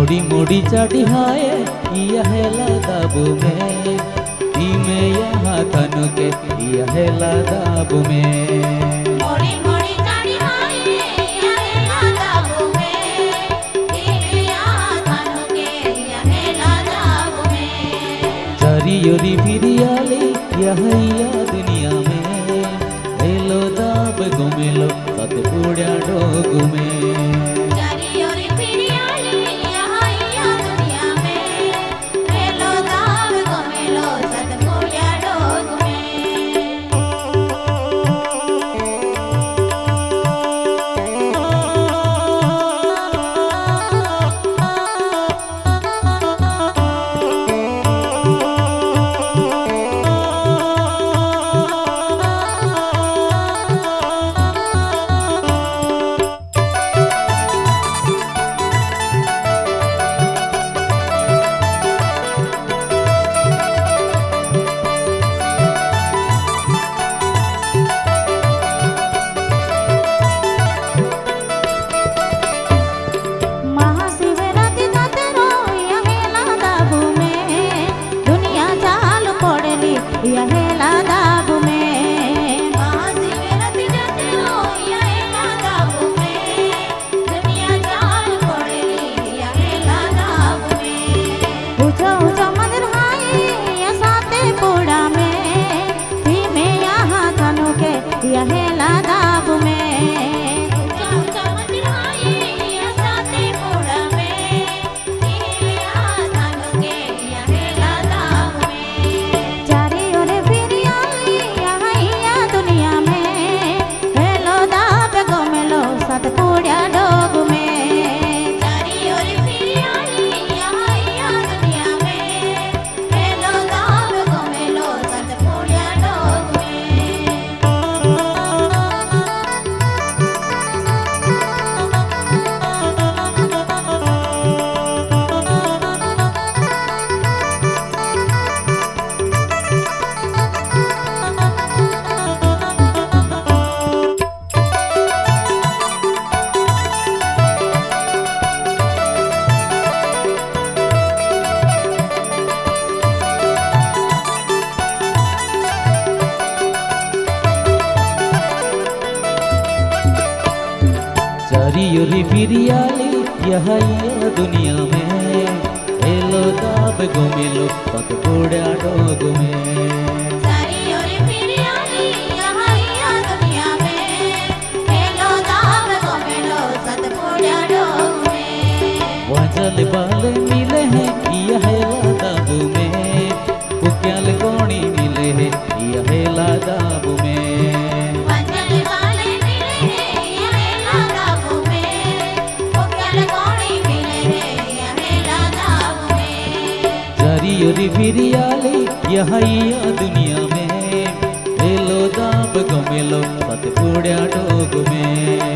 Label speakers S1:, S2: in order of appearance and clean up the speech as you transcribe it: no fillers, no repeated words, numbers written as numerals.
S1: मोड़ी मोड़ी चाटी हाय यह लादाबू में इमे यहाँ तनु के यह लादाबू में
S2: मोड़ी मोड़ी चाटी हाय यह लादाबू में इमे यहाँ तनु के यह लादाबू में
S1: चारी योरी फिरियाली यह दुनिया में हेलो दाब गुमेलो सत पूड़ा डोगु में चारी फिरियाली यह दुनिया में हेलो दाब गुमेलो सत पूड़ा डोगु में वजल बाल मिले हैं यह लादाबू में पुक्याल कोणी मिले हैं यह लादाबू में चारी फिरियाली यह दुनिया में हेलो दाब गुमेलो सत पूड़ा डोगु में।